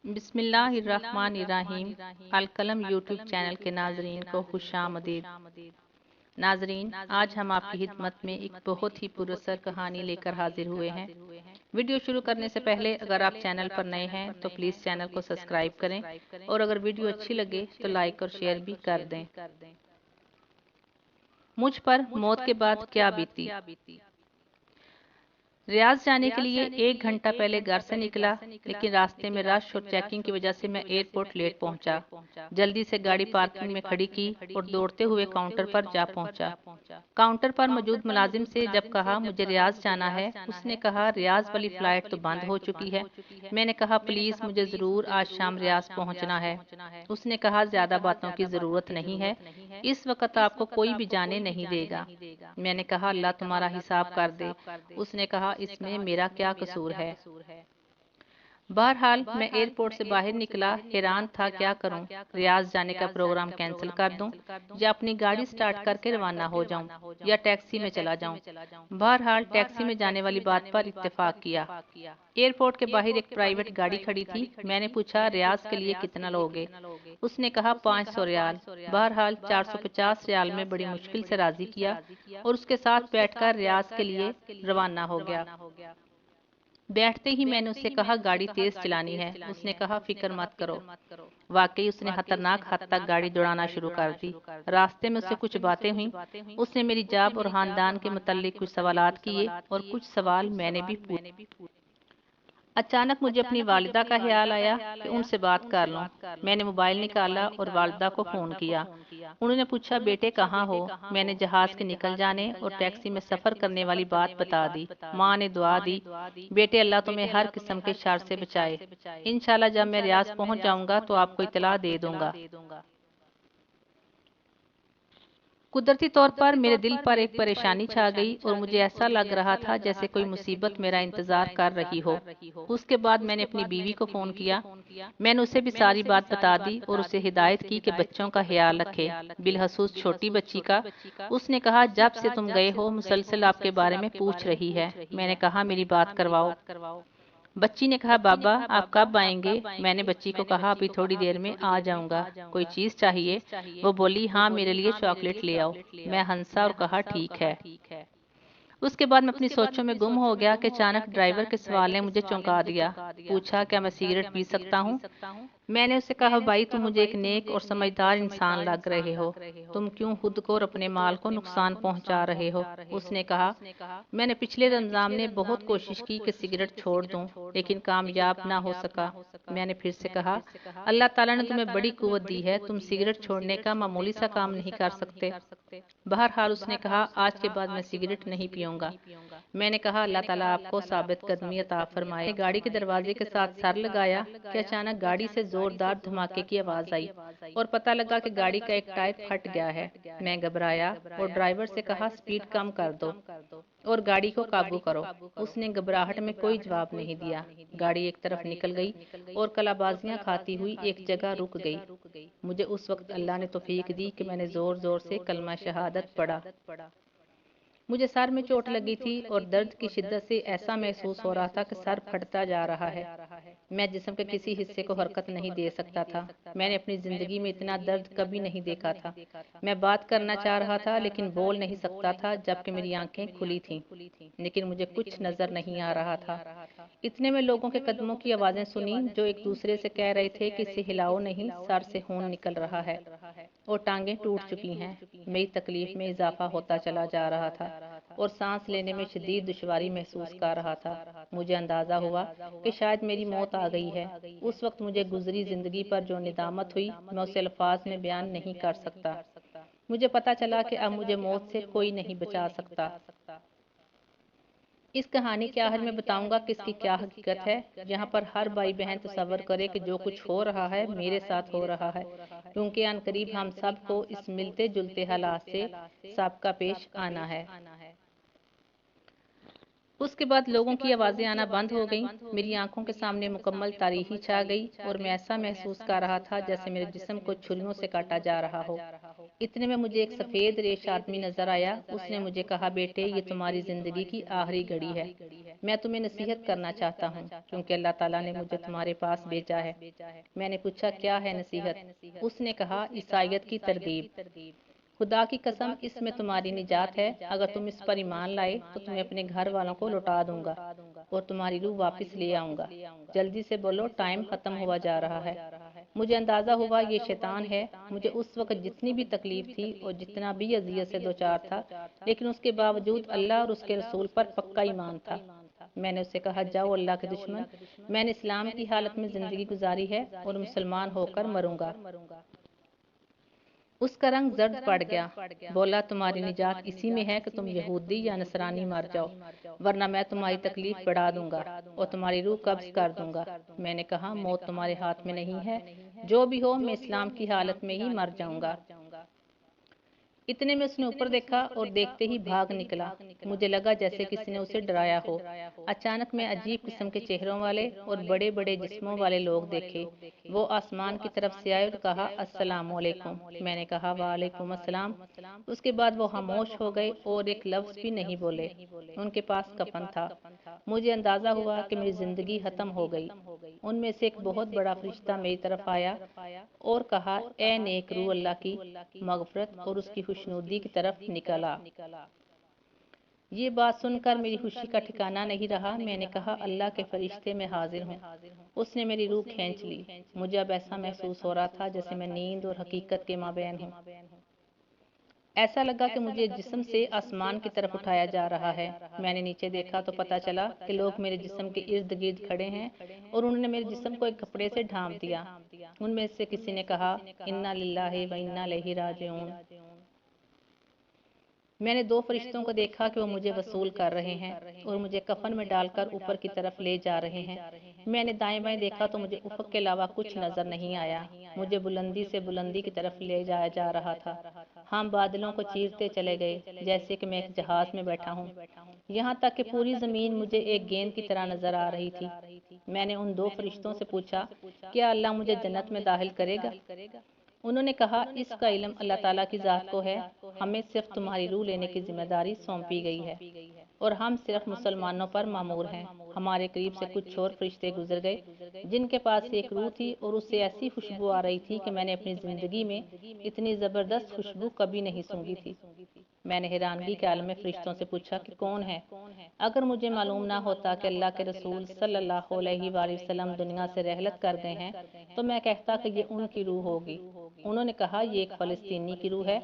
بسم اللہ الرحمن الرحیم۔ القلم یوٹیوب چینل کے ناظرین کو خوش آمدید۔ ناظرین، آج ہم آپ کی خدمت میں ایک بہت ہی پراثر کہانی لے کر حاضر ہوئے ہیں۔ ویڈیو شروع کرنے سے پہلے اگر آپ چینل پر نئے ہیں تو پلیز چینل کو سبسکرائب کریں، اور اگر ویڈیو اچھی لگے تو لائک اور شیئر بھی کر دیں۔ مجھ پر موت کے بعد کیا بیتی۔ ریاض جانے کے لیے 1 گھنٹہ پہلے گھر سے نکلا، لیکن راستے میں رش اور چیکنگ کی وجہ سے میں ایئرپورٹ لیٹ پہنچا۔ جلدی سے گاڑی پارکنگ میں کھڑی کی اور دوڑتے ہوئے کاؤنٹر پر جا پہنچا۔ کاؤنٹر پر موجود ملازم سے جب کہا مجھے ریاض جانا ہے، اس نے کہا ریاض والی فلائٹ تو بند ہو چکی ہے۔ میں نے کہا پلیز مجھے ضرور آج شام ریاض پہنچنا ہے۔ اس نے کہا زیادہ باتوں کی ضرورت نہیں ہے، اس وقت آپ کو کوئی بھی جانے نہیں دے گا۔ میں نے کہا اللہ تمہارا حساب کر دے۔ اس نے کہا اس میں میرا کیا قصور ہے۔ بہرحال میں ایئرپورٹ سے باہر نکلا، حیران تھا کیا کروں، ریاض جانے کا پروگرام کینسل کر دوں یا اپنی گاڑی سٹارٹ کر کے روانہ ہو جاؤں یا ٹیکسی میں چلا جاؤں۔ بہرحال ٹیکسی میں جانے والی بات پر اتفاق کیا۔ ایئرپورٹ کے باہر ایک پرائیویٹ گاڑی کھڑی تھی۔ میں نے پوچھا ریاض کے لیے کتنا لوگے؟ اس نے کہا 500 ریال۔ بہرحال 450 ریال میں بڑی مشکل سے راضی کیا اور اس کے ساتھ بیٹھ کر ریاض کے لیے روانہ ہو گیا۔ بیٹھتے ہی میں نے اس سے کہا گاڑی تیز چلانی ہے۔ اس نے کہا فکر مت کرو۔ واقعی اس نے خطرناک حد تک گاڑی دوڑانا شروع کر دی۔ راستے میں اس سے کچھ باتیں ہوئیں۔ اس نے میری جاب اور خاندان کے متعلق کچھ سوالات کیے اور کچھ سوال میں نے بھی پوچھے۔ اچانک مجھے اپنی والدہ کا خیال آیا کہ ان سے بات کر لوں۔ میں نے موبائل نکالا اور والدہ کو فون کیا۔ انہوں نے پوچھا بیٹے کہاں ہو؟ میں نے جہاز کے نکل جانے اور ٹیکسی میں سفر کرنے والی بات بتا دی۔ ماں نے دعا دی بیٹے اللہ تمہیں ہر قسم کے شر سے بچائے۔ انشاءاللہ جب میں ریاض پہنچ جاؤں گا تو آپ کو اطلاع دے دوں گا۔ قدرتی طور پر میرے دل پر ایک پریشانی چھا گئی اور مجھے ایسا لگ رہا تھا جیسے کوئی مصیبت میرا انتظار کر رہی ہو۔ اس کے بعد میں نے اپنی بیوی کو فون کیا۔ میں نے اسے بھی ساری بات بتا دی اور اسے ہدایت کی کہ بچوں کا خیال رکھے، بالخصوص چھوٹی بچی کا۔ اس نے کہا جب سے تم گئے ہو مسلسل آپ کے بارے میں پوچھ رہی ہے۔ میں نے کہا میری بات کرواؤ۔ بچی نے کہا بابا آپ کب آئیں گے؟ میں نے بچی کو کہا ابھی تھوڑی دیر میں آ جاؤں گا، کوئی چیز چاہیے؟ وہ بولی ہاں میرے لیے چاکلیٹ لے آؤ۔ میں ہنسا اور کہا ٹھیک ہے۔ اس کے بعد میں اپنی سوچوں میں گم ہو گیا کہ اچانک ڈرائیور کے سوال نے مجھے چونکا دیا۔ پوچھا کیا میں سگریٹ پی سکتا ہوں؟ میں نے اسے کہا بھائی تم مجھے ایک نیک اور سمجھدار انسان لگ رہے ہو، تم کیوں خود کو اور اپنے مال کو نقصان پہنچا رہے ہو؟ اس نے کہا میں نے پچھلے رمضان میں بہت کوشش کی کہ سگریٹ چھوڑ دوں، لیکن کامیاب نہ ہو سکا۔ میں نے پھر سے کہا اللہ تعالیٰ نے تمہیں بڑی قوت دی ہے، تم سگریٹ چھوڑنے کا معمولی سا کام نہیں کر سکتے۔ بہرحال اس نے کہا آج کے بعد میں سگریٹ نہیں پیوں گا۔ میں نے کہا اللہ تعالیٰ آپ کو ثابت قدمی عطا فرمائے۔ گاڑی کے دروازے کے ساتھ سر لگایا کہ اچانک گاڑی سے زوردار دھماکے کی آواز آئی اور پتہ لگا کہ گاڑی کا ایک ٹائر پھٹ گیا ہے۔ میں گھبرایا اور ڈرائیور سے کہا سپیڈ کم کر دو اور گاڑی کو قابو کرو۔ اس نے گھبراہٹ میں کوئی جواب نہیں دیا۔ گاڑی ایک طرف نکل گئی اور کلابازیاں کھاتی ہوئی ایک جگہ رک گئی۔ مجھے اس وقت اللہ نے توفیق دی کہ میں نے زور زور سے کلمہ شہادت پڑھا۔ مجھے سر میں چوٹ لگی تھی اور درد کی شدت سے ایسا محسوس ہو رہا تھا کہ سر پھٹتا جا رہا ہے۔ میں جسم کے کسی حصے کو حرکت نہیں دے سکتا تھا۔ میں نے اپنی زندگی میں اتنا درد کبھی نہیں دیکھا تھا۔ میں بات کرنا چاہ رہا تھا لیکن بول نہیں سکتا تھا جبکہ میری آنکھیں کھلی تھیں، لیکن مجھے کچھ نظر نہیں آ رہا تھا۔ اتنے میں لوگوں کے قدموں کی آوازیں سنی جو ایک دوسرے سے کہہ رہے تھے کہ اسے ہلاؤ نہیں، سر سے خون نکل رہا ہے اور ٹانگیں ٹوٹ چکی ہیں۔ میری تکلیف میں اضافہ ہوتا چلا جا رہا تھا اور سانس لینے میں شدید دشواری محسوس کر رہا تھا۔ مجھے اندازہ ہوا کہ شاید میری موت آ گئی ہے۔ اس وقت مجھے گزری زندگی پر جو ندامت ہوئی میں اسے الفاظ میں بیان نہیں کر سکتا۔ مجھے پتا چلا کہ اب مجھے موت سے کوئی نہیں بچا سکتا۔ اس کہانی کے آخر میں بتاؤں گا کہ اس کی کیا حقیقت ہے، جہاں پر ہر بھائی بہن تصور کرے کہ جو کچھ ہو رہا ہے میرے ساتھ ہو رہا ہے، کیونکہ ان قریب ہم سب کو اس ملتے جلتے حالات سے سابقہ پیش آنا ہے۔ اس کے بعد لوگوں کی آوازیں آنا بند ہو گئیں، میری آنکھوں کے سامنے مکمل تاریکی چھا گئی اور میں ایسا محسوس کر رہا تھا جیسے میرے جسم کو چھریوں سے کاٹا جا رہا ہو۔ اتنے میں مجھے ایک سفید ریش آدمی نظر آیا۔ اس نے مجھے کہا، بیٹے یہ تمہاری زندگی کی آخری گھڑی ہے، میں تمہیں نصیحت کرنا چاہتا ہوں کیونکہ اللہ تعالیٰ نے مجھے تمہارے پاس بھیجا ہے۔ میں نے پوچھا، کیا ہے نصیحت؟ اس نے کہا، عیسائیت کی ترغیب۔ خدا کی قسم، اس میں تمہاری نجات ہے، اگر تم اس پر ایمان لائے تو تمہیں اپنے گھر والوں کو لوٹا دوں گا اور تمہاری روح واپس لے آؤں گا۔ جلدی سے بولو، ٹائم ختم ہوا جا رہا ہے۔ مجھے اندازہ ہوا یہ شیطان ہے۔ مجھے اس وقت جتنی بھی تکلیف تھی اور جتنا بھی اذیت سے دوچار تھا، لیکن اس کے باوجود اللہ اور اس کے رسول پر پکا ایمان تھا۔ میں نے اس سے کہا، جاؤ اللہ کے دشمن، میں نے اسلام کی حالت میں زندگی گزاری ہے اور مسلمان ہو کر مروں گا۔ اس کا رنگ زرد پڑ گیا۔ بولا، تمہاری نجات اسی میں ہے کہ تم یہودی یا نصرانی مر جاؤ، ورنہ میں تمہاری تکلیف بڑھا دوں گا اور تمہاری روح قبض کر دوں گا۔ میں نے کہا، موت تمہارے ہاتھ میں نہیں ہے، جو بھی ہو میں اسلام کی حالت میں ہی مر جاؤں گا۔ اتنے میں اس نے اوپر دیکھا اور دیکھتے ہی بھاگ نکلا۔ مجھے لگا جیسے کسی نے اسے ڈرایا ہو۔ اچانک میں عجیب قسم کے چہروں والے اور بڑے بڑے جسموں والے لوگ دیکھے۔ وہ آسمان کی طرف سے آئے اور کہا، السلام علیکم۔ میں نے کہا، وعلیکم السلام۔ اس کے بعد وہ خاموش ہو گئے اور ایک لفظ بھی نہیں بولے۔ ان کے پاس کفن تھا۔ مجھے اندازہ ہوا کہ میری زندگی ختم ہو گئی۔ ان میں سے ایک بہت بڑا فرشتہ میری طرف آیا اور کہا، اے نیک روح، اللہ کی مغفرت اور اس کی خوشنودی کی طرف نکل آ۔ یہ بات سن کر میری خوشی کا ٹھکانہ نہیں رہا۔ میں نے کہا، اللہ کے فرشتے، میں حاضر ہوں۔ اس نے میری روح کھینچ لی۔ مجھے اب ایسا محسوس ہو رہا تھا جیسے میں نیند اور حقیقت کے مابین ہوں۔ ایسا لگا کہ مجھے جسم سے آسمان کی طرف اٹھایا جا رہا ہے۔ میں نے نیچے دیکھا تو پتہ چلا کہ لوگ میرے جسم کے ارد گرد کھڑے ہیں اور انہوں نے میرے جسم کو ایک کپڑے سے ڈھانپ دیا۔ ان میں سے کسی نے کہا، انا للہ و انا الیہ راجعون۔ میں نے دو فرشتوں کو دیکھا کہ وہ مجھے وصول کر رہے ہیں اور مجھے کفن میں ڈال کر اوپر کی طرف لے جا رہے ہیں۔ میں نے دائیں بائیں دیکھا تو مجھے افق کے علاوہ کچھ نظر نہیں آیا۔ مجھے بلندی سے بلندی کی طرف لے جایا جا رہا تھا۔ ہم بادلوں کو چیرتے چلے گئے جیسے کہ میں ایک جہاز میں بیٹھا ہوں، یہاں تک کہ پوری زمین مجھے ایک گیند کی طرح نظر آ رہی تھی۔ میں نے ان دو فرشتوں سے پوچھا، کیا اللہ مجھے جنت میں داخل کرے گا؟ انہوں نے کہا، اس کا علم اللہ تعالیٰ کی ذات کو ہے، ہمیں صرف تمہاری روح لینے کی ذمہ داری سونپی گئی ہے اور ہم صرف مسلمانوں پر مامور ہیں۔ ہمارے قریب سے کچھ اور فرشتے گزر گئے جن کے پاس ایک روح تھی اور اس سے ایسی خوشبو آ رہی تھی کہ میں نے اپنی زندگی میں اتنی زبردست خوشبو کبھی نہیں سونگھی تھی۔ میں نے حیرانگی کے عالم میں فرشتوں سے پوچھا کہ کون ہے؟ اگر مجھے معلوم نہ ہوتا کہ اللہ کے رسول صلی اللہ علیہ وآلہ وسلم دنیا سے رحلت کر گئے ہیں تو میں کہتا کہ یہ ان کی روح ہوگی۔ انہوں نے کہا، یہ ایک فلسطینی کی روح ہے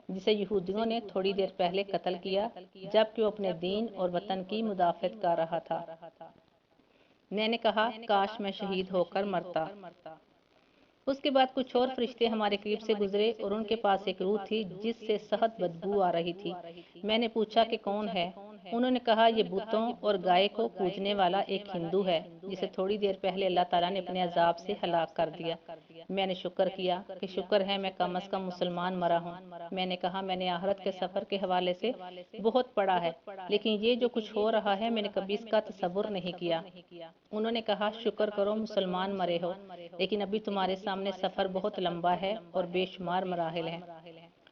جسے یہودیوں نے تھوڑی دیر پہلے قتل کیا جبکہ وہ اپنے دین اور وطن کی مدافعت کر رہا تھا۔ میں نے کہا، کاش میں شہید ہو کر مرتا۔ اس کے بعد کچھ اور فرشتے ہمارے قریب سے گزرے اور ان کے پاس ایک روح تھی جس سے سخت بدبو آ رہی تھی۔ میں نے پوچھا کہ کون ہے؟ انہوں نے کہا، یہ بتوں اور گائے کو پوجنے والا ایک ہندو ہے جسے تھوڑی دیر پہلے اللہ تعالیٰ نے اپنے عذاب سے ہلاک کر دیا۔ میں نے شکر کیا کہ شکر ہے میں کم از کم مسلمان مرا ہوں۔ میں نے کہا، میں نے آخرت کے سفر کے حوالے سے بہت پڑھا ہے لیکن یہ جو کچھ ہو رہا ہے میں نے کبھی اس کا تصور نہیں کیا۔ انہوں نے کہا، شکر کرو مسلمان مرے ہو، لیکن ابھی تمہارے سامنے سفر بہت لمبا ہے اور بے شمار مراحل ہیں۔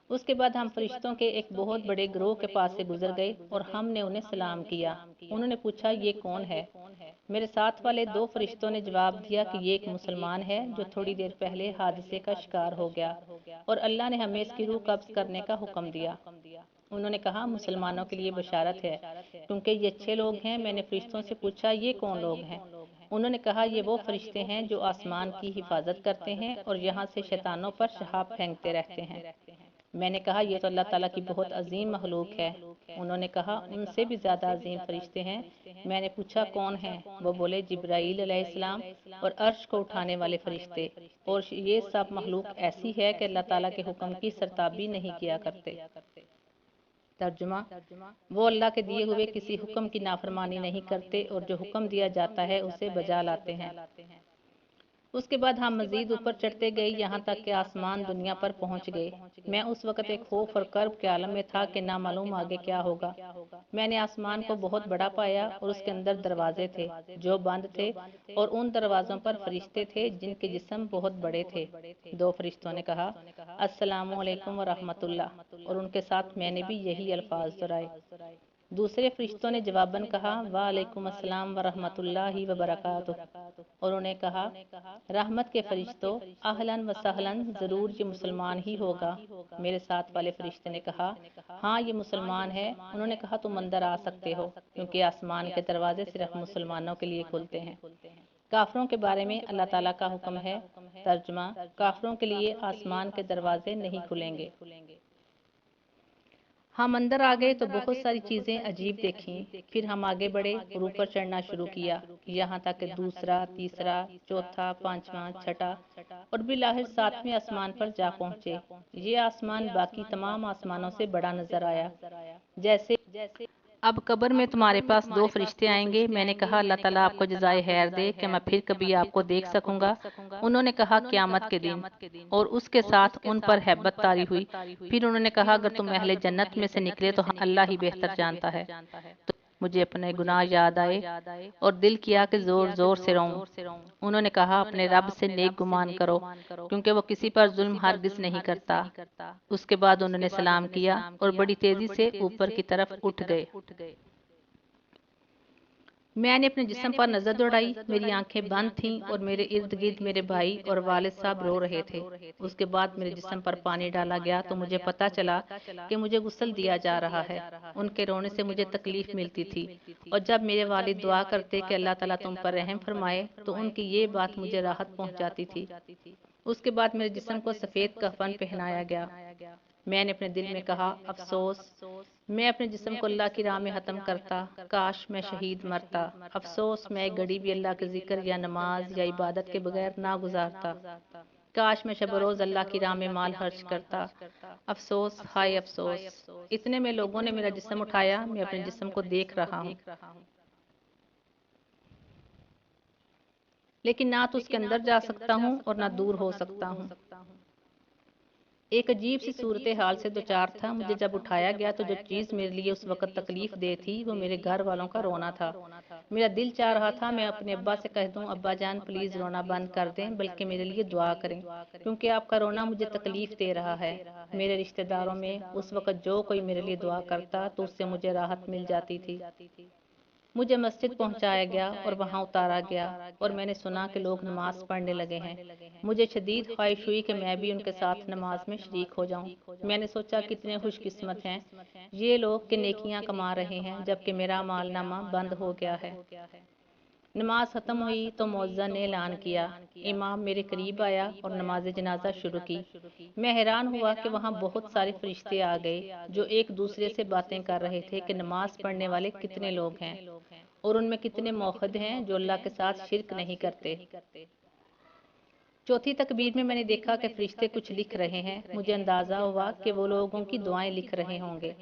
اس کے بعد ہم فرشتوں کے ایک بہت بڑے گروہ کے پاس سے گزر گئے اور ہم نے انہیں سلام کیا۔ انہوں نے پوچھا، یہ کون ہے؟ میرے ساتھ والے دو فرشتوں نے جواب دیا کہ یہ ایک مسلمان ہے جو تھوڑی دیر پہلے حادثے کا شکار ہو گیا اور اللہ نے ہمیں اس کی روح قبض کرنے کا حکم دیا۔ انہوں نے کہا، مسلمانوں کے لیے بشارت ہے کیونکہ یہ اچھے لوگ ہیں۔ میں نے فرشتوں سے پوچھا، یہ کون لوگ ہیں؟ انہوں نے کہا، یہ وہ فرشتے ہیں جو آسمان کی حفاظت کرتے ہیں اور یہاں سے شیطانوں پر شہاب پھینکتے رہتے ہیں۔ میں نے کہا، یہ تو اللہ تعالیٰ کی بہت عظیم مخلوق ہے۔ انہوں نے کہا، ان سے بھی زیادہ عظیم فرشتے ہیں۔ میں نے پوچھا، کون ہیں؟ وہ بولے، جبرائیل علیہ السلام اور عرش کو اٹھانے والے فرشتے، اور یہ سب مخلوق ایسی ہے کہ اللہ تعالیٰ کے حکم کی سرتابی نہیں کیا کرتے۔ ترجمہ، وہ اللہ کے دیے ہوئے کسی حکم کی نافرمانی نہیں کرتے اور جو حکم دیا جاتا ہے اسے بجا لاتے ہیں۔ اس کے بعد ہم مزید اوپر چڑھتے گئے یہاں تک کہ آسمان دنیا پر پہنچ گئے۔ میں اس وقت ایک خوف اور کرب کے عالم میں تھا کہ نامعلوم آگے کیا ہوگا۔ میں نے آسمان کو بہت بڑا پایا اور اس کے اندر دروازے تھے جو بند تھے، اور ان دروازوں پر فرشتے تھے جن کے جسم بہت بڑے تھے۔ دو فرشتوں نے کہا السلام علیکم ورحمۃ اللہ، اور ان کے ساتھ میں نے بھی یہی الفاظ دہرائے۔ دوسرے فرشتوں نے جواباً کہا وعلیکم السلام ورحمۃ اللہ وبرکاتہ، اور انہوں نے کہا رحمت کے فرشتوں اہلاً و سہلاً، ضرور یہ مسلمان ہی ہوگا۔ میرے ساتھ والے فرشتے نے کہا ہاں یہ مسلمان ہے۔ انہوں نے کہا تم اندر آ سکتے ہو، کیونکہ آسمان کے دروازے صرف مسلمانوں کے لیے کھلتے ہیں۔ کافروں کے بارے میں اللہ تعالیٰ کا حکم ہے، ترجمہ کافروں کے لیے آسمان کے دروازے نہیں کھلیں گے۔ ہم اندر آ گئے تو بہت ساری چیزیں عجیب دیکھیں، پھر ہم آگے بڑھے اور اوپر چڑھنا شروع کیا، یہاں تک کہ دوسرا، تیسرا، چوتھا، پانچواں، چھٹا اور بالآخر ساتویں آسمان پر جا پہنچے۔ یہ آسمان باقی تمام آسمانوں سے بڑا نظر آیا۔ جیسے اب قبر میں تمہارے پاس دو فرشتے آئیں گے۔ میں نے کہا اللہ تعالیٰ آپ کو جزائے خیر دے کہ میں پھر کبھی آپ کو دیکھ سکوں گا۔ انہوں نے کہا قیامت کے دن، اور اس کے ساتھ ان پر ہیبت طاری ہوئی۔ پھر انہوں نے کہا اگر تم اہل جنت میں سے نکلے تو اللہ ہی بہتر جانتا ہے۔ تو مجھے اپنے گناہ یاد آئے اور دل کیا کہ زور زور سے روؤں۔ انہوں نے کہا اپنے رب سے نیک گمان کرو، کیونکہ وہ کسی پر ظلم ہرگز نہیں کرتا۔ اس کے بعد انہوں نے سلام کیا اور بڑی تیزی سے اوپر کی طرف اٹھ گئے۔ میں نے اپنے جسم پر نظر دوڑائی، میری آنکھیں بند تھیں اور میرے ارد گرد میرے بھائی اور والد صاحب رو رہے تھے۔ اس کے بعد میرے جسم پر پانی ڈالا گیا تو مجھے پتا چلا کہ مجھے غسل دیا جا رہا ہے۔ ان کے رونے سے مجھے تکلیف ملتی تھی، اور جب میرے والد دعا کرتے کہ اللہ تعالیٰ تم پر رحم فرمائے تو ان کی یہ بات مجھے راحت پہنچاتی تھی۔ اس کے بعد میرے جسم کو سفید کفن پہنایا گیا۔ میں نے اپنے دل میں کہا افسوس، میں اپنے جسم کو اللہ کی راہ میں ختم کرتا، کاش میں شہید مرتا۔ افسوس میں ایک گھڑی بھی اللہ کے ذکر یا نماز یا عبادت کے بغیر نہ گزارتا۔ کاش میں شب و روز اللہ کی راہ میں مال خرچ کرتا۔ افسوس، ہائے افسوس۔ اتنے میں لوگوں نے میرا جسم اٹھایا، میں اپنے جسم کو دیکھ رہا ہوں، لیکن نہ تو اس کے اندر جا سکتا ہوں اور نہ دور ہو سکتا ہوں۔ ایک عجیب سی صورتحال سے دوچار تھا۔ مجھے جب اٹھایا گیا تو جو چیز میرے لیے اس وقت تکلیف دہ تھی وہ میرے گھر والوں کا رونا تھا۔ میرا دل چاہ رہا تھا میں اپنے ابا سے کہہ دوں ابا جان پلیز رونا بند کر دیں، بلکہ میرے لیے دعا کریں، کیونکہ آپ کا رونا مجھے تکلیف دے رہا ہے۔ میرے رشتہ داروں میں اس وقت جو کوئی میرے لیے دعا کرتا تو اس سے مجھے راحت مل جاتی تھی۔ مجھے مسجد پہنچایا گیا اور وہاں اتارا گیا، اور میں نے سنا کہ لوگ نماز پڑھنے لگے ہیں۔ مجھے شدید خواہش ہوئی کہ میں بھی ان کے ساتھ نماز میں شریک ہو جاؤں۔ میں نے سوچا کتنے خوش قسمت ہیں یہ لوگ کہ نیکیاں کما رہے ہیں جبکہ میرا اعمال نامہ بند ہو گیا ہے۔ نماز ختم ہوئی تو مؤذن نے اعلان کیا، امام میرے قریب آیا اور نماز جنازہ شروع کی۔ میں حیران ہوا کہ وہاں بہت سارے فرشتے آ گئے جو ایک دوسرے سے باتیں کر رہے تھے کہ نماز پڑھنے والے کتنے لوگ ہیں اور ان میں کتنے موحد ہیں جو اللہ کے ساتھ شرک نہیں کرتے۔ چوتھی تکبیر میں نے دیکھا کہ فرشتے کچھ لکھ رہے ہیں۔ مجھے اندازہ ہوا کہ وہ لوگوں کی دعائیں لکھ رہے ہوں گے۔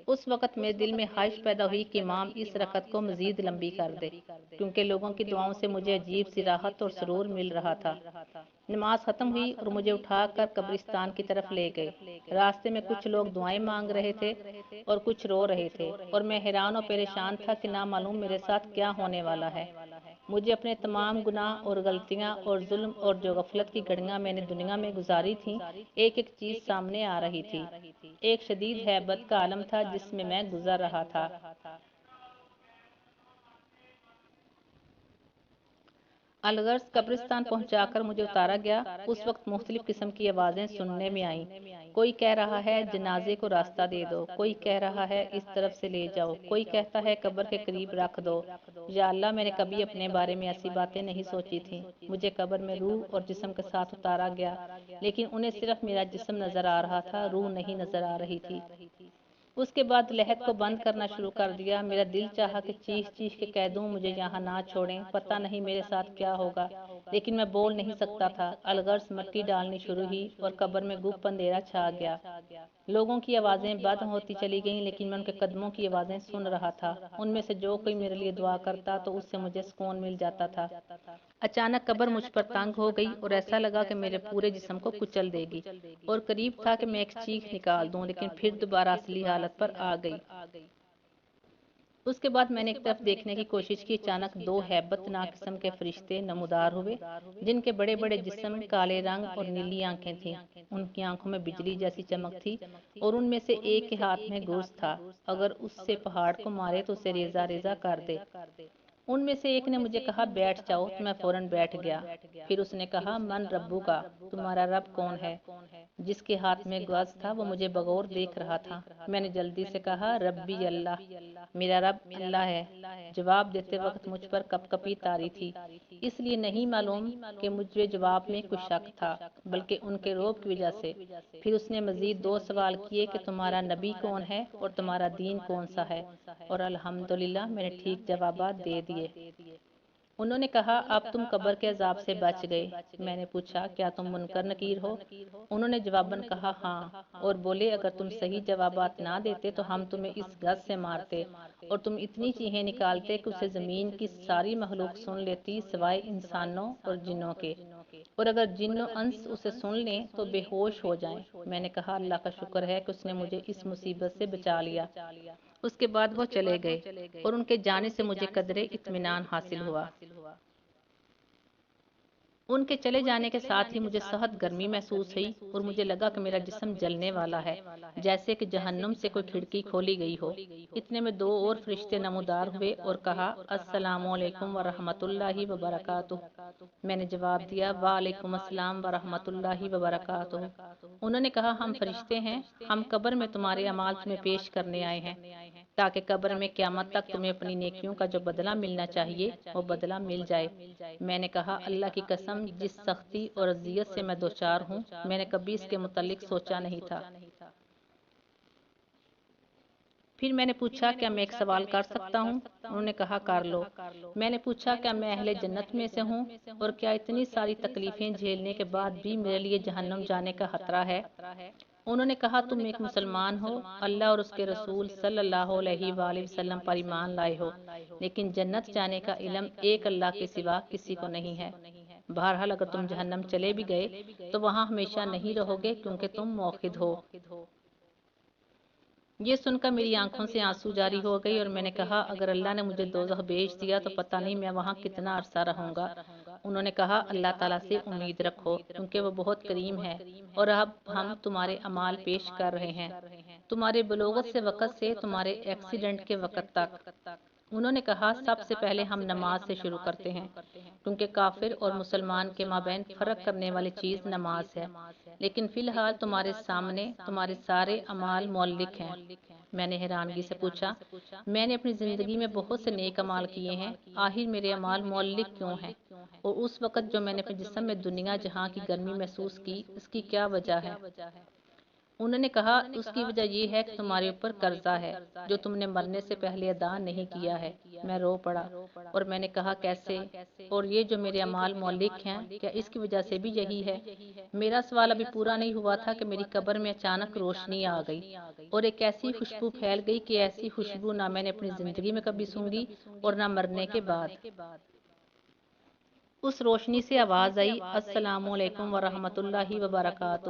اس وقت میرے دل میں خواہش پیدا ہوئی کہ امام اس رکعت کو مزید لمبی کر دے، کیونکہ لوگوں کی دعاؤں سے مجھے عجیب سی راحت اور سرور مل رہا تھا۔ نماز ختم ہوئی اور مجھے اٹھا کر قبرستان کی طرف لے گئے۔ راستے میں کچھ لوگ دعائیں مانگ رہے تھے اور کچھ رو رہے تھے، اور میں حیران و پریشان تھا کہ نہ معلوم میرے ساتھ کیا ہونے والا ہے۔ مجھے اپنے تمام گناہ اور غلطیاں اور ظلم اور جو غفلت کی گھڑیاں میں نے دنیا میں گزاری تھیں ایک ایک چیز سامنے آ رہی تھی۔ ایک شدید ہیبت کا عالم تھا جس میں گزر رہا تھا۔ الغرض قبرستان پہنچا کر مجھے اتارا گیا۔ اس وقت مختلف قسم کی آوازیں سننے میں آئیں۔ کوئی کہہ رہا ہے جنازے کو راستہ دے دو، کوئی کہہ رہا ہے اس طرف سے لے جاؤ، کوئی کہتا ہے قبر کے قریب رکھ دو۔ یا اللہ، میں نے کبھی اپنے بارے میں ایسی باتیں نہیں سوچی تھیں۔ مجھے قبر میں روح اور جسم کے ساتھ اتارا گیا، لیکن انہیں صرف میرا جسم نظر آ رہا تھا، روح نہیں نظر آ رہی تھی۔ اس کے بعد لہد کو بند کرنا شروع کر دیا۔ میرا دل چاہا کہ چیخ چیخ کے کہہ دوں مجھے یہاں نہ چھوڑیں، پتہ نہیں میرے ساتھ کیا ہوگا۔ لیکن میں بول نہیں سکتا تھا۔ الغرض مٹی ڈالنی شروع ہوئی اور قبر میں گپ اندھیرا چھا گیا۔ لوگوں کی آوازیں بند ہوتی چلی گئیں، لیکن میں ان کے قدموں کی آوازیں سن رہا تھا۔ ان میں سے جو کوئی میرے لیے دعا کرتا تو اس سے مجھے سکون مل جاتا تھا۔ اچانک قبر مجھ پر تنگ ہو گئی اور ایسا لگا کہ میرے پورے جسم کو کچل دے گی، اور قریب تھا کہ میں ایک چیخ نکال دوں، لیکن پھر دوبارہ اصلی حالت پر آ گئی۔ اس کے بعد میں نے ایک طرف دیکھنے کی کوشش کی۔ اچانک دو ہیبت ناک قسم کے فرشتے نمودار ہوئے، جن کے بڑے بڑے جسم، کالے رنگ اور نیلی آنکھیں تھیں۔ ان کی آنکھوں میں بجلی جیسی چمک تھی اور ان میں سے ایک کے ہاتھ میں گرز تھا۔ اگر اس سے پہاڑ کو مارے تو اسے ریزہ ریزہ کر دے۔ ان میں سے ایک نے مجھے کہا بیٹھ جاؤ، تو میں فوراً بیٹھ گیا۔ پھر اس نے کہا من ربو کا، تمہارا رب کون ہے؟ جس کے ہاتھ میں گرز تھا وہ مجھے بغور دیکھ رہا تھا۔ میں نے جلدی سے کہا ربی اللہ، میرا رب اللہ ہے۔ جواب دیتے وقت مجھ پر کپ کپی طاری تھی، اس لیے نہیں معلوم کہ مجھے جواب میں کچھ شک تھا، بلکہ ان کے روب کی وجہ سے۔ پھر اس نے مزید دو سوال کیے کہ تمہارا نبی کون ہے اور تمہارا دین کون سا ہے، اور الحمدللہ میں نے ٹھیک جوابات دے دیے۔ انہوں نے کہا اب تم قبر کے عذاب سے بچ گئے۔ میں نے پوچھا کیا تم منکر نکیر ہو؟ انہوں نے جواباً کہا ہاں، اور بولے اگر تم صحیح جوابات نہ دیتے تو ہم تمہیں اس گز سے مارتے اور تم اتنی چیخیں نکالتے کہ اسے زمین کی ساری مخلوق سن لیتی سوائے انسانوں اور جنوں کے، اور اگر جن و انس اسے سن لیں تو بے ہوش ہو جائیں۔ میں نے کہا اللہ کا شکر ہے کہ اس نے مجھے اس مصیبت سے بچا لیا۔ اس کے بعد وہ چلے گئے اور ان کے جانے سے مجھے قدرے اطمینان حاصل ہوا۔ ان کے چلے جانے کے ساتھ ہی مجھے سخت گرمی محسوس ہوئی اور مجھے لگا کہ میرا جسم جلنے والا ہے، جیسے کہ جہنم سے کوئی کھڑکی کھولی گئی ہو۔ اتنے میں دو اور فرشتے نمودار ہوئے اور کہا السلام علیکم ورحمۃ اللہ وبرکاتہ۔ میں نے جواب دیا وعلیکم السلام ورحمۃ اللہ وبرکاتہ۔ انہوں نے کہا ہم فرشتے ہیں، ہم قبر میں تمہارے اعمال تمہیں پیش کرنے آئے ہیں، تاکہ قبر میں قیامت تک تمہیں اپنی نیکیوں کا جو بدلہ ملنا چاہیے وہ بدلہ مل جائے۔ میں نے کہا اللہ کی قسم جس سختی اور اذیت سے میں دوچار ہوں میں نے کبھی اس کے متعلق سوچا نہیں تھا۔ پھر میں نے پوچھا کیا میں ایک سوال کر سکتا ہوں؟ انہوں نے کہا کر لو۔ میں نے پوچھا کیا میں اہل جنت میں سے ہوں، اور کیا اتنی ساری تکلیفیں جھیلنے کے بعد بھی میرے لیے جہنم جانے کا خطرہ ہے؟ انہوں نے کہا تم ایک مسلمان ہو، اللہ اور اس کے رسول صلی اللہ علیہ وآلہ وسلم پر ایمان لائے ہو، لیکن جنت جانے کا علم ایک اللہ کے سوا کسی کو نہیں ہے۔ بہرحال اگر تم جہنم چلے بھی گئے تو وہاں ہمیشہ نہیں رہو گے کیونکہ تم موحد ہو۔ یہ سن کر میری آنکھوں سے آنسو جاری ہو گئی اور میں نے کہا اگر اللہ نے مجھے دوزخ بھیج دیا تو پتہ نہیں میں وہاں کتنا عرصہ رہوں گا۔ انہوں نے کہا اللہ تعالیٰ سے امید رکھو کیونکہ وہ بہت کریم ہے، اور اب ہم تمہارے اعمال پیش کر رہے ہیں تمہارے بلوغت سے وقت سے تمہارے ایکسیڈنٹ کے وقت تک۔ انہوں نے کہا سب سے پہلے ہم نماز سے شروع کرتے ہیں کیونکہ کافر اور مسلمان کے مابین فرق کرنے والی چیز نماز ہے، لیکن فی الحال تمہارے سامنے تمہارے سارے اعمال معلق ہیں۔ میں نے حیرانگی سے پوچھا میں نے اپنی زندگی میں بہت سے نیک اعمال کیے ہیں، آخر میرے اعمال معلق کیوں ہیں؟ اور اس وقت جو میں نے اپنے جسم میں دنیا جہاں کی گرمی محسوس کی اس کی کیا وجہ ہے؟ انہوں نے کہا اس کی وجہ یہ ہے کہ تمہارے اوپر قرضہ ہے جو تم نے مرنے سے پہلے ادا نہیں کیا ہے۔ میں رو پڑا اور میں نے کہا کیسے؟ اور یہ جو میرے اعمال معلق ہیں کیا اس کی وجہ سے بھی یہی ہے؟ میرا سوال ابھی پورا نہیں ہوا تھا کہ میری قبر میں اچانک روشنی آ گئی اور ایک ایسی خوشبو پھیل گئی کہ ایسی خوشبو نہ میں نے اپنی زندگی میں کبھی سونگھی اور نہ مرنے کے بعد۔ اس روشنی سے آواز آئی السلام علیکم ورحمۃ اللہ وبرکاتہ۔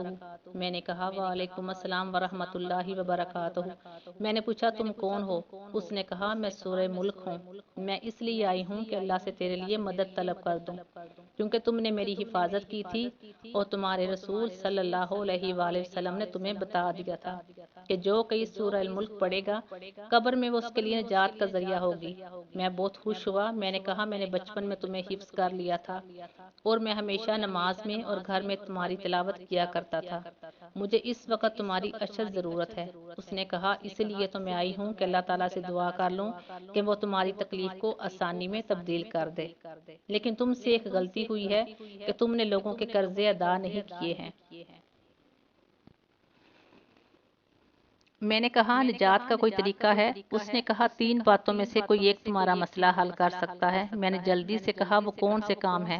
میں نے کہا وعلیکم السلام ورحمۃ اللہ وبرکاتہ۔ میں نے پوچھا تم کون ہو؟ اس نے کہا میں سورہ ملک ہوں، میں اس لیے آئی ہوں کہ اللہ سے تیرے لیے مدد طلب کر دوں کیونکہ تم نے میری حفاظت کی تھی اور تمہارے رسول صلی اللہ علیہ وآلہ وسلم نے تمہیں بتا دیا تھا کہ جو کوئی سورہ الملک پڑھے گا قبر میں وہ اس کے لیے نجات کا ذریعہ ہوگی۔ میں بہت خوش ہوا۔ میں نے کہا میں نے بچپن میں تمہیں حفظ کر لیا تھا اور میں ہمیشہ نماز میں اور گھر میں تمہاری تلاوت کیا کرتا تھا، مجھے اس وقت تمہاری اشد ضرورت ہے۔ اس نے کہا اس لیے تو میں آئی ہوں کہ اللہ تعالیٰ سے دعا کر لوں کہ وہ تمہاری تکلیف کو آسانی میں تبدیل کر دے، لیکن تم سے ایک غلطی ہوئی ہے کہ تم نے لوگوں کے قرضے ادا نہیں کیے ہیں۔ میں نے کہا نجات کا کوئی طریقہ ہے؟ اس نے کہا تین باتوں میں سے کوئی ایک تمہارا مسئلہ حل کر سکتا ہے۔ میں نے جلدی سے کہا وہ کون سے کام ہیں؟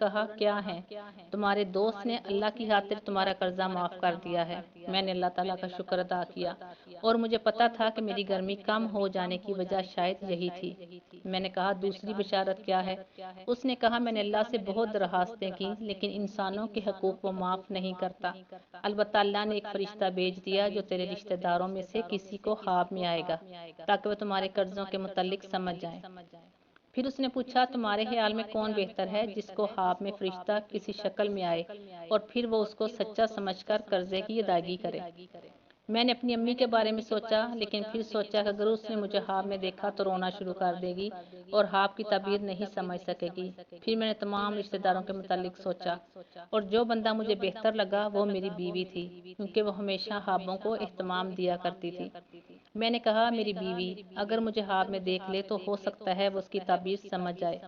کہا کیا ہیں؟ تمہارے دوست نے اللہ کی خاطر تمہارا قرضہ معاف کر دیا ہے۔ میں نے اللہ تعالیٰ کا شکر ادا کیا اور مجھے پتا تھا کہ میری گرمی کم ہو جانے کی وجہ شاید یہی تھی۔ میں نے کہا دوسری بشارت کیا ہے؟ اس نے کہا میں نے اللہ سے بہت درخواستیں کی لیکن انسانوں کے حقوق وہ معاف نہیں کرتا۔ البتہ اللہ نے ایک فرشتہ بھیج دیا جو تیرے رشتہ داروں میں سے کسی کو خواب میں آئے گا تاکہ وہ تمہارے قرضوں کے متعلق سمجھ جائیں۔ پھر اس نے پوچھا تمہارے خیال میں کون بہتر ہے، جس کو خواب میں فرشتہ کسی شکل میں آئے اور پھر وہ اس کو سچا سمجھ کر قرضے کی ادائیگی کرے؟ میں نے اپنی امی کے بارے میں سوچا لیکن پھر سوچا کہ اگر اس نے مجھے خواب میں دیکھا تو رونا شروع کر دے گی اور خواب کی تعبیر نہیں سمجھ سکے گی۔ پھر میں نے تمام رشتہ داروں کے متعلق سوچا اور جو بندہ مجھے بہتر لگا وہ میری بیوی تھی کیونکہ وہ ہمیشہ خوابوں کو اہتمام دیا کرتی تھی۔ میں نے کہا میری بیوی اگر مجھے خواب میں دیکھ لے تو ہو سکتا ہے وہ اس کی تعبیر سمجھ جائے۔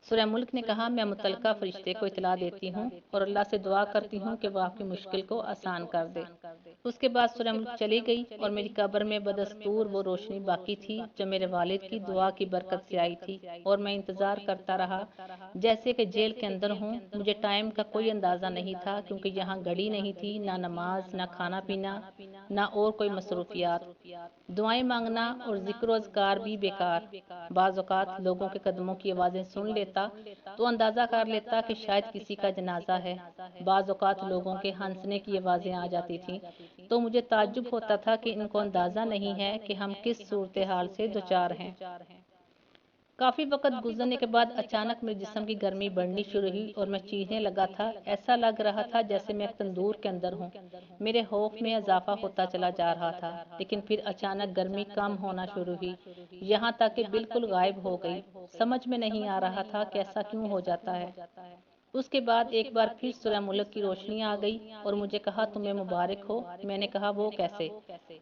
سورہ ملک نے کہا میں متعلقہ فرشتے کو اطلاع دیتی ہوں اور اللہ سے دعا کرتی ہوں کہ وہ آپ کی مشکل کو آسان کر دے۔ اس کے بعد سورہ ملک چلی گئی اور میری قبر میں بدستور وہ روشنی باقی تھی جو میرے والد کی دعا کی برکت سے آئی تھی اور میں انتظار کرتا رہا جیسے کہ جیل کے اندر ہوں۔ مجھے ٹائم کا کوئی اندازہ نہیں تھا کیونکہ یہاں گھڑی نہیں تھی، نہ نماز، نہ کھانا پینا، نہ اور کوئی مصروفیات۔ دعائیں مانگنا اور ذکر و اذکار بھی بیکار۔ بعض اوقات لوگوں کے قدموں کی آوازیں سن لیتا تو اندازہ کر لیتا کہ شاید کسی کا جنازہ ہے۔ بعض اوقات لوگوں کے ہنسنے کی آوازیں آ جاتی تھیں تو مجھے تعجب ہوتا تھا کہ ان کو اندازہ نہیں ہے کہ ہم کس صورتحال سے دوچار ہیں۔ کافی وقت گزرنے کے بعد اچانک میرے جسم کی گرمی بڑھنی شروع ہوئی اور میں چیخنے لگا تھا۔ ایسا لگ رہا تھا جیسے میں ایک تندور کے اندر ہوں۔ میرے خوف میں اضافہ ہوتا چلا جا رہا تھا لیکن پھر اچانک گرمی کم ہونا شروع ہوئی یہاں تک کہ بالکل غائب ہو گئی۔ سمجھ میں نہیں آ رہا تھا کہ ایسا کیوں ہو جاتا ہے۔ اس کے بعد ایک بار پھر سورہ ملک کی روشنی آ گئی اور مجھے کہا تمہیں مبارک ہو۔ میں نے کہا وہ کیسے؟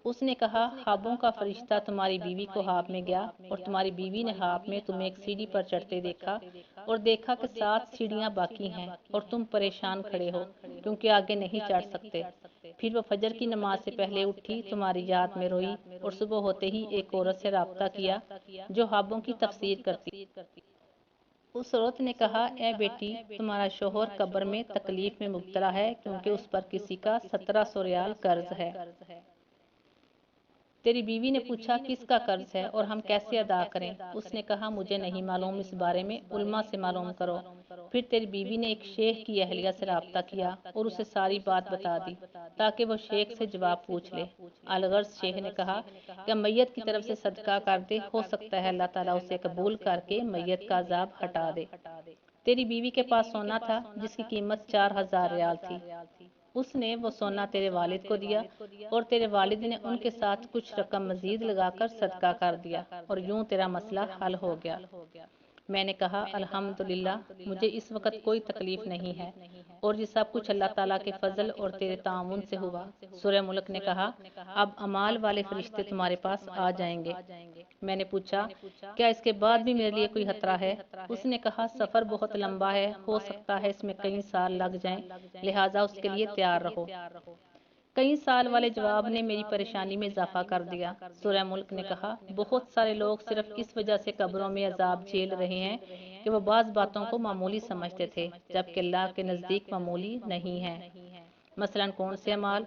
اس نے کہا خوابوں کا فرشتہ تمہاری بیوی کو خواب میں گیا اور تمہاری بیوی نے خواب میں تمہیں ایک سیڑھی پر چڑھتے دیکھا اور دیکھا کہ 7 سیڑھیاں باقی ہیں اور تم پریشان کھڑے ہو کیونکہ آگے نہیں چڑھ سکتے۔ پھر وہ فجر کی نماز سے پہلے اٹھی، تمہاری یاد میں روئی اور صبح ہوتے ہی ایک عورت سے رابطہ کیا جو خوابوں کی تفسیر کرتی۔ اس عورت نے کہا اے بیٹی تمہارا شوہر قبر میں تکلیف میں مبتلا ہے کیونکہ اس پر کسی کا 1700 ریال قرض ہے۔ تیری بیوی نے پوچھا کس کا قرض ہے اور ہم کیسے ادا کریں؟ اس نے کہا مجھے نہیں معلوم، اس بارے میں علماء سے معلوم کرو۔ پھر تیری بیوی نے ایک شیخ کی اہلیہ سے رابطہ کیا اور اسے ساری بات بتا دی تاکہ وہ شیخ سے جواب پوچھ لے۔ الغرض شیخ نے کہا کہ میت کی طرف سے صدقہ کر دے، ہو سکتا ہے اللہ تعالیٰ اسے قبول کر کے میت کا عذاب ہٹا دے۔ تیری بیوی کے پاس سونا تھا جس کی قیمت 4000 ریال تھی۔ اس نے وہ سونا تیرے والد کو دیا اور تیرے والد نے ان کے ساتھ کچھ رقم مزید لگا کر صدقہ کر دیا اور یوں تیرا مسئلہ حل ہو گیا۔ میں نے کہا الحمدللہ مجھے اس وقت کوئی تکلیف نہیں ہے اور یہ سب کچھ اللہ تعالیٰ کے فضل اور تیرے تعاون سے ہوا۔ سورہ ملک نے کہا اب اعمال والے فرشتے تمہارے پاس آ جائیں گے۔ میں نے پوچھا کیا اس کے بعد بھی میرے لیے کوئی خطرہ ہے؟ اس نے کہا سفر بہت لمبا ہے، ہو سکتا ہے اس میں کئی سال لگ جائیں، لہٰذا اس کے لیے تیار رہو۔ کئی سال والے جواب نے میری پریشانی میں اضافہ کر دیا۔ سورہ ملک نے کہا بہت سارے لوگ صرف اس وجہ سے قبروں میں عذاب جھیل رہے ہیں کہ وہ بعض باتوں کو معمولی سمجھتے تھے جبکہ اللہ کے نزدیک معمولی نہیں ہیں۔ مثلاً کون سے اعمال؟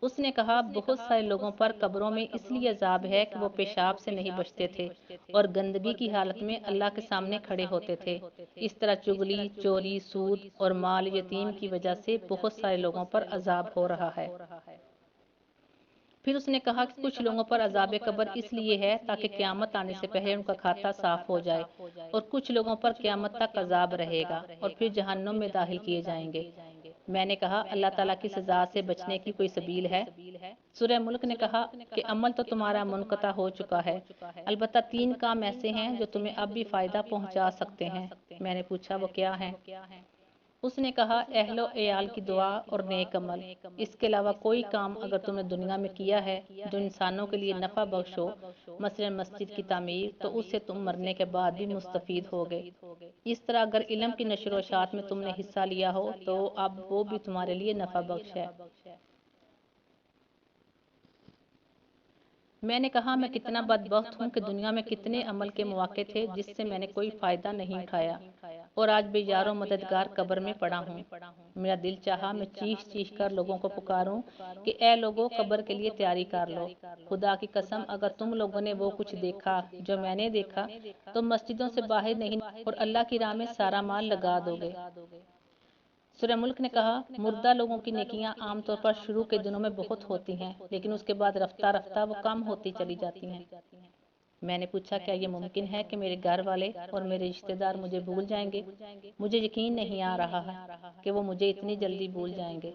اس نے کہا بہت سارے لوگوں پر قبروں میں اس لیے عذاب ہے کہ وہ پیشاب سے نہیں بچتے تھے اور گندگی کی حالت میں اللہ کے سامنے کھڑے ہوتے تھے۔ اس طرح چغلی، چوری، سود اور مال یتیم کی وجہ سے بہت سارے لوگوں پر عذاب ہو رہا ہے۔ پھر اس نے کہا کہ کچھ لوگوں پر عذاب قبر اس لیے ہے تاکہ قیامت آنے سے پہلے ان کا کھاتہ صاف ہو جائے اور کچھ لوگوں پر قیامت تک عذاب رہے گا اور پھر جہنم میں داخل کیے جائیں گے۔ میں نے کہا اللہ تعالیٰ کی سزا سے بچنے کی کوئی سبیل ہے؟ سورہ ملک نے کہا کہ عمل تو تمہارا منقطع ہو چکا ہے، البتہ 3 کام ایسے ہیں جو تمہیں اب بھی فائدہ پہنچا سکتے ہیں۔ میں نے پوچھا وہ کیا ہیں؟ اس نے کہا اہل و عیال کی دعا اور نیک عمل۔ اس کے علاوہ کوئی کام اگر تم نے دنیا میں کیا ہے جو انسانوں کے لیے نفع بخش ہو، مثلا مسجد کی تعمیر، تو اس سے تم مرنے کے بعد بھی مستفید ہوگے۔ اس طرح اگر علم کی نشر و اشاعت میں تم نے حصہ لیا ہو تو اب وہ بھی تمہارے لیے نفع بخش ہے۔ میں نے کہا میں کتنا بدبخت ہوں کہ دنیا میں کتنے عمل کے مواقع تھے جس سے میں نے کوئی فائدہ نہیں اٹھایا اور آج بے یار و مددگار قبر میں پڑا ہوں۔ میرا دل چاہا میں چیخ چیخ کر لوگوں کو پکاروں کہ اے لوگوں، قبر کے لیے تیاری کر لو۔ خدا کی قسم، اگر تم لوگوں نے وہ کچھ دیکھا جو میں نے دیکھا تو مسجدوں سے باہر نہیں اور اللہ کی راہ میں سارا مال لگا دو گے۔ سورہ ملک نے کہا، مردہ لوگوں کی نیکیاں عام طور پر شروع کے دنوں میں بہت ہوتی ہیں، لیکن اس کے بعد رفتہ رفتہ وہ کم ہوتی چلی جاتی ہیں۔ میں نے پوچھا، کیا یہ ممکن ہے کہ میرے گھر والے اور میرے رشتہ دار مجھے بھول جائیں گے؟ مجھے یقین نہیں آ رہا ہے کہ وہ مجھے اتنی جلدی بھول جائیں گے۔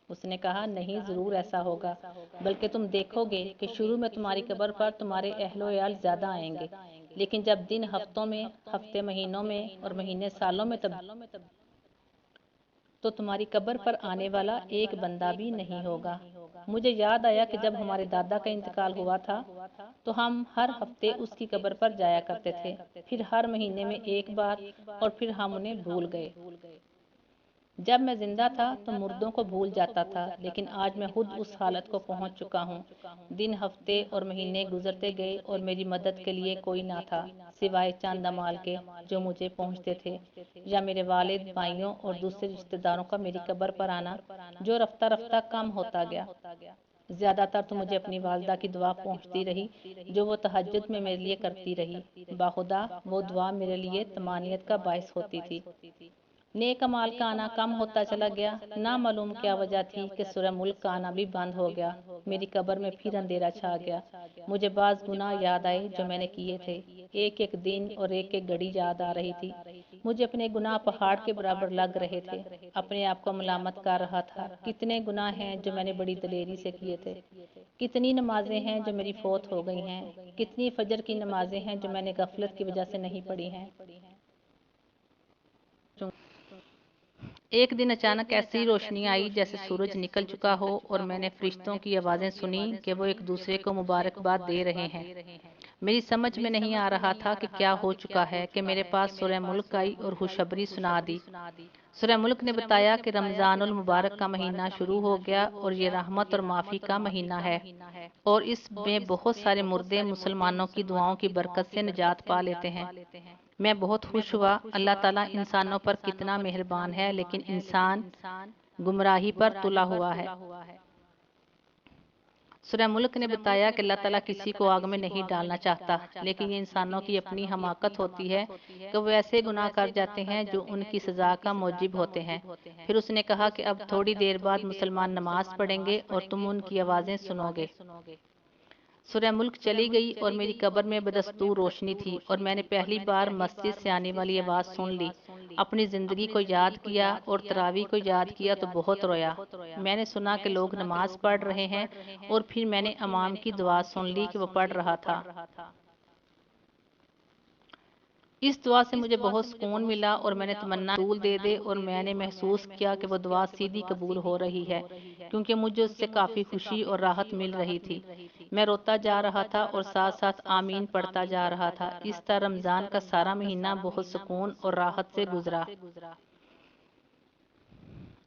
اس نے کہا، نہیں، ضرور ایسا ہوگا، بلکہ تم دیکھو گے کہ شروع میں تمہاری قبر پر تمہارے اہل و عیال زیادہ آئیں گے، لیکن جب دن ہفتوں میں، ہفتے مہینوں میں اور مہینے سالوں میں تو تمہاری قبر پر آنے والا ایک بندہ بھی نہیں ہوگا۔ مجھے یاد آیا کہ جب ہمارے دادا کا انتقال ہوا تھا تو ہم ہر ہفتے اس کی قبر پر جایا کرتے تھے، پھر ہر مہینے میں ایک بار، اور پھر ہم انہیں بھول گئے۔ جب میں زندہ تھا تو مردوں کو بھول جاتا تھا، لیکن آج میں خود اس حالت کو پہنچ چکا ہوں۔ دن، ہفتے اور مہینے گزرتے گئے اور میری مدد کے لیے کوئی نہ تھا، سوائے چند اعمال کے جو مجھے پہنچتے تھے، یا میرے والد، بھائیوں اور دوسرے رشتہ داروں کا میری قبر پر آنا، جو رفتہ رفتہ کم ہوتا گیا۔ زیادہ تر تو مجھے اپنی والدہ کی دعا پہنچتی رہی جو وہ تہجد میں میرے لیے کرتی رہی۔ باخدا وہ دعا میرے لیے طمانینت کا باعث ہوتی تھی۔ نیک اعمال کا آنا کم ہوتا چلا گیا۔ نہ معلوم کیا وجہ تھی کہ سورہ ملک کا آنا بھی بند ہو گیا۔ میری قبر میں پھر اندھیرا چھا گیا۔ مجھے بعض گناہ یاد آئے جو میں نے کیے تھے۔ ایک ایک دن اور ایک ایک گھڑی یاد آ رہی تھی۔ مجھے اپنے گناہ پہاڑ کے برابر لگ رہے تھے۔ اپنے آپ کو ملامت کر رہا تھا، کتنے گناہ ہیں جو میں نے بڑی دلیری سے کیے تھے، کتنی نمازیں ہیں جو میری فوت ہو گئی ہیں، کتنی فجر کی نمازیں ہیں جو میں نے غفلت کی وجہ سے نہیں پڑھی ہیں۔ ایک دن اچانک ایسی روشنی آئی جیسے سورج نکل چکا ہو، اور میں نے فرشتوں کی آوازیں سنی کہ وہ ایک دوسرے کو مبارکباد دے رہے ہیں۔ میری سمجھ میں نہیں آ رہا تھا کہ کیا ہو چکا ہے کہ میرے پاس سورہ ملک آئی اور خوشخبری سنا دی۔ سورہ ملک نے بتایا کہ رمضان المبارک کا مہینہ شروع ہو گیا اور یہ رحمت اور معافی کا مہینہ ہے، اور اس میں بہت سارے مردے مسلمانوں کی دعاؤں کی برکت سے نجات پا لیتے ہیں۔ میں بہت خوش ہوا۔ اللہ تعالیٰ انسانوں پر کتنا مہربان ہے، لیکن انسان گمراہی پر تلا ہوا ہے۔ سورہ ملک نے بتایا کہ اللہ تعالیٰ کسی کو آگ میں نہیں ڈالنا چاہتا، لیکن یہ انسانوں کی اپنی حماقت ہوتی ہے کہ وہ ایسے گناہ کر جاتے ہیں جو ان کی سزا کا موجب ہوتے ہیں۔ پھر اس نے کہا کہ اب تھوڑی دیر بعد مسلمان نماز پڑھیں گے اور تم ان کی آوازیں سنو گے۔ سورہ ملک چلی گئی اور میری قبر میں بدستور روشنی تھی، اور میں نے پہلی بار مسجد سے آنے والی آواز سن لی۔ اپنی زندگی کو یاد کیا اور تراویح کو یاد کیا تو بہت رویا۔ میں نے سنا کہ لوگ نماز پڑھ رہے ہیں، اور پھر میں نے امام کی دعا سن لی کہ وہ پڑھ رہا تھا۔ اس دعا سے مجھے بہت سکون ملا اور میں نے تمنا طول دے دے، اور میں نے محسوس کیا کہ وہ دعا سیدھی قبول ہو رہی ہے، کیونکہ مجھے اس سے کافی خوشی اور راحت مل رہی تھی۔ میں روتا جا رہا تھا اور ساتھ ساتھ آمین پڑھتا جا رہا تھا۔ اس طرح رمضان کا سارا مہینہ بہت سکون اور راحت سے گزرا۔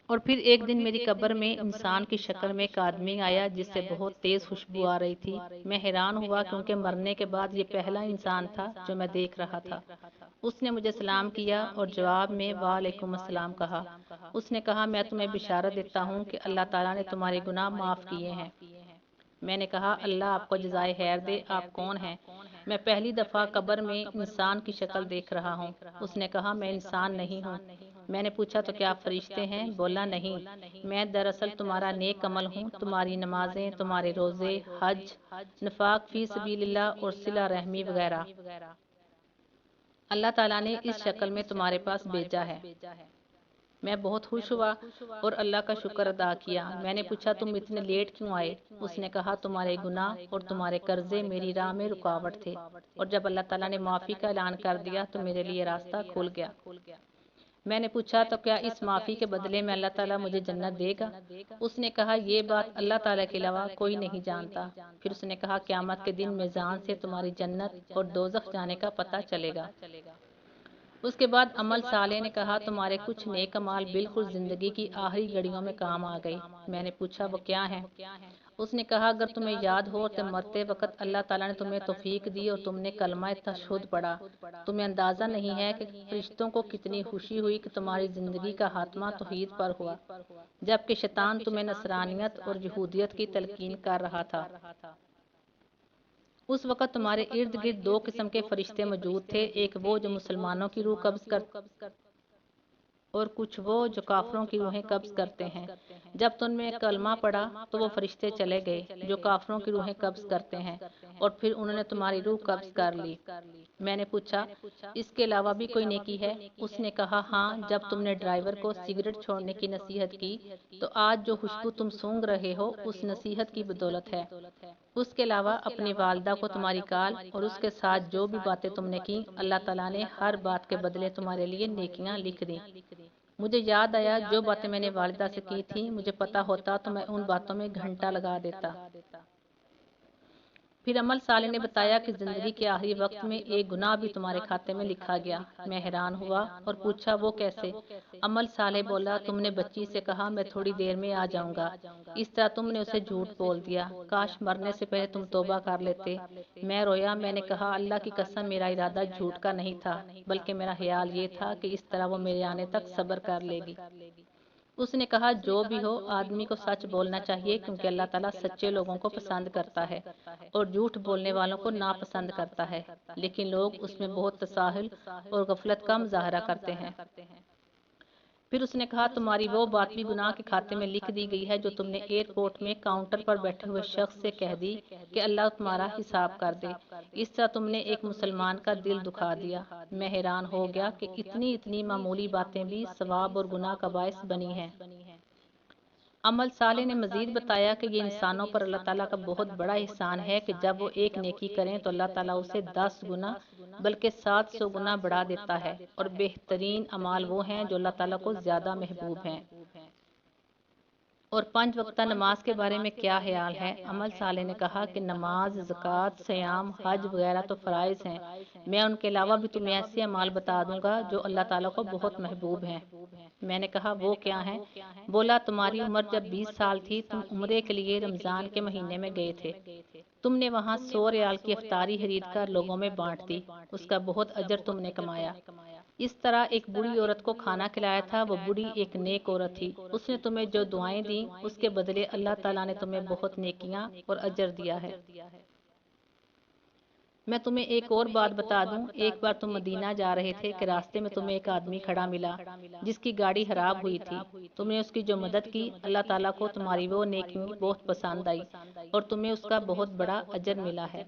اور پھر ایک دن میری قبر میں انسان کی شکل میں ایک آدمی آیا جس سے بہت تیز خوشبو آ رہی تھی۔ میں حیران ہوا کیونکہ مرنے کے بعد یہ پہلا انسان تھا جو میں دیکھ رہا تھا۔ اس نے مجھے سلام کیا اور جواب میں وعلیکم السلام کہا۔ اس نے کہا، میں تمہیں بشارت دیتا ہوں کہ اللہ تعالیٰ نے تمہارے گناہ معاف کیے ہیں۔ میں نے کہا، اللہ آپ کو جزائے خیر دے، آپ کون ہیں؟ میں پہلی دفعہ قبر میں انسان کی شکل دیکھ رہا ہوں۔ اس نے کہا، میں انسان نہیں ہوں۔ میں نے پوچھا، تو کیا آپ فرشتے ہیں؟ بولا، نہیں، میں دراصل تمہارا نیک عمل ہوں، تمہاری نمازیں، تمہارے روزے، حج، انفاق فی سبیل اللہ اور صلہ رحمی وغیرہ۔ اللہ تعالیٰ نے اس شکل میں تمہارے پاس بھیجا ہے۔ میں بہت خوش ہوا اور اللہ کا شکر ادا کیا۔ میں نے پوچھا، تم اتنے لیٹ کیوں آئے؟ اس نے کہا، تمہارے گناہ اور تمہارے قرضے میری راہ میں رکاوٹ تھے، اور جب اللہ تعالیٰ نے معافی کا اعلان کر دیا تو میرے لیے راستہ کھل گیا۔ میں نے پوچھا، تو کیا اس معافی کے بدلے میں اللہ تعالیٰ مجھے جنت دے گا؟ اس نے کہا، یہ بات اللہ تعالیٰ کے علاوہ کوئی نہیں جانتا۔ پھر اس نے کہا، قیامت کے دن میزان سے تمہاری جنت اور دوزخ جانے کا پتہ چلے گا۔ اس کے بعد عمل صالح نے کہا، تمہارے کچھ نیک اعمال بالکل زندگی کی آخری گھڑیوں میں کام آ گئے۔ میں نے پوچھا، وہ کیا ہیں؟ اس نے کہا اگر تمہیں یاد ہو تو مرتے وقت اللہ تعالیٰ نے تمہیں توفیق دی اور تم نے کلمہ تشہد پڑھا، تمہیں اندازہ نہیں ہے کہ فرشتوں کو کتنی خوشی ہوئی کہ تمہاری زندگی کا خاتمہ توحید پر ہوا، جبکہ شیطان تمہیں نصرانیت اور یہودیت کی تلقین کر رہا تھا۔ اس وقت تمہارے ارد گرد دو قسم کے فرشتے موجود تھے، ایک وہ جو مسلمانوں کی روح قبض اور کچھ وہ جو کافروں کی روحیں قبض کرتے ہیں۔ جب تم نے کلمہ پڑھا تو وہ فرشتے چلے گئے جو کافروں کی روحیں قبض کرتے ہیں، اور پھر انہوں نے تمہاری روح قبض کر لی۔ میں نے پوچھا اس کے علاوہ بھی کوئی نیکی ہے؟ اس نے کہا ہاں، جب تم نے ڈرائیور کو سگریٹ چھوڑنے کی نصیحت کی تو آج جو خوشبو تم سونگھ رہے ہو اس نصیحت کی بدولت ہے۔ اس کے علاوہ اپنی والدہ کو تمہاری کال اور اس کے ساتھ جو بھی باتیں تم نے کی، اللہ تعالیٰ نے ہر بات کے بدلے تمہارے لیے نیکیاں لکھ دیں۔ مجھے یاد آیا جو باتیں میں نے والدہ سے کی تھیں، مجھے پتا ہوتا تو میں ان باتوں میں گھنٹہ لگا دیتا۔ پھر عمل صالح نے بتایا کہ زندگی کے آخری وقت میں ایک گناہ بھی تمہارے کھاتے میں لکھا گیا۔ میں حیران ہوا اور پوچھا وہ کیسے؟ عمل صالح بولا تم نے بچی سے کہا میں تھوڑی دیر میں آ جاؤں گا، اس طرح تم نے اسے جھوٹ بول دیا، کاش مرنے سے پہلے تم توبہ کر لیتے۔ میں رویا، میں نے کہا اللہ کی قسم میرا ارادہ جھوٹ کا نہیں تھا، بلکہ میرا خیال یہ تھا کہ اس طرح وہ میرے آنے تک صبر کر لے گی۔ اس نے کہا جو بھی ہو آدمی کو سچ بولنا چاہیے کیونکہ اللہ تعالیٰ سچے لوگوں کو پسند کرتا ہے اور جھوٹ بولنے والوں کو ناپسند کرتا ہے، لیکن لوگ اس میں بہت تساہل اور غفلت کا مظاہرہ کرتے ہیں۔ پھر اس نے کہا تمہاری وہ بات بھی گناہ کے کھاتے میں لکھ دی گئی ہے جو تم نے ایئرپورٹ میں کاؤنٹر پر بیٹھے ہوئے شخص سے کہہ دی کہ اللہ تمہارا حساب کر دے۔ اس طرح تم نے ایک مسلمان کا دل دکھا دیا۔ میں حیران ہو گیا کہ اتنی معمولی باتیں بھی ثواب اور گناہ کا باعث بنی ہیں۔ عمل صالح نے مزید بتایا کہ یہ انسانوں پر اللہ تعالیٰ کا بہت بڑا احسان ہے کہ جب وہ ایک نیکی کریں تو اللہ تعالیٰ اسے 10 گنا بلکہ 700 گنا بڑھا دیتا ہے، اور بہترین اعمال وہ ہیں جو اللہ تعالیٰ کو زیادہ محبوب ہیں۔ اور 5 وقتہ نماز کے بارے میں کیا خیال ہے؟ عمل صالح نے کہا کہ نماز، زکوٰۃ، سیام، حج وغیرہ تو فرائض ہیں، میں ان کے علاوہ بھی تمہیں ایسے اعمال بتا دوں گا جو اللہ تعالیٰ کو بہت محبوب ہیں۔ میں نے کہا وہ کیا ہیں؟ بولا تمہاری عمر جب 20 سال تھی تم عمرے کے لیے رمضان کے مہینے میں گئے تھے، تم نے وہاں 100 ریال کی افطاری خرید کر لوگوں میں بانٹ دی، اس کا بہت اجر تم نے کمایا۔ اس طرح ایک بوڑھی عورت کو کھانا کھلایا تھا، وہ بوڑھی ایک نیک عورت تھی، اس نے تمہیں جو دعائیں دیں اس کے بدلے اللہ تعالیٰ نے تمہیں بہت نیکیاں اور اجر دیا ہے۔ میں تمہیں ایک اور بات بتا دوں، ایک بار تم مدینہ جا رہے تھے کہ راستے میں تمہیں ایک آدمی کھڑا ملا جس کی گاڑی خراب ہوئی تھی، تم نے اس کی جو مدد کی، اللہ تعالیٰ کو تمہاری وہ نیکی بہت پسند آئی اور تمہیں اس کا بہت بڑا اجر ملا ہے۔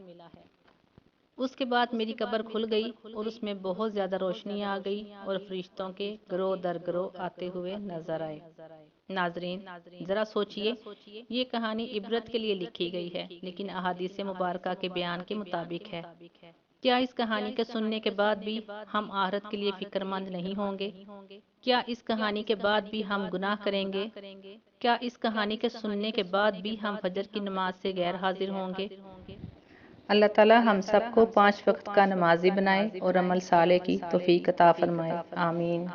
اس کے بعد میری قبر کھل گئی اور اس میں بہت زیادہ روشنی آ گئی اور فرشتوں کے گروہ در گروہ آتے ہوئے نظر آئے۔ ناظرین، ذرا سوچئے، یہ کہانی عبرت کے لیے لکھی گئی ہے لیکن احادیث مبارکہ کے بیان کے مطابق ہے۔ کیا اس کہانی کے سننے کے بعد بھی ہم آخرت کے لیے فکر مند نہیں ہوں گے؟ کیا اس کہانی کے بعد بھی ہم گناہ کریں گے؟ کیا اس کہانی کے سننے کے بعد بھی ہم فجر کی نماز سے غیر حاضر ہوں گے؟ اللہ تعالی ہم سب کو 5 وقت کا نمازی بنائے اور عمل صالح کی توفیق عطا فرمائے، آمین۔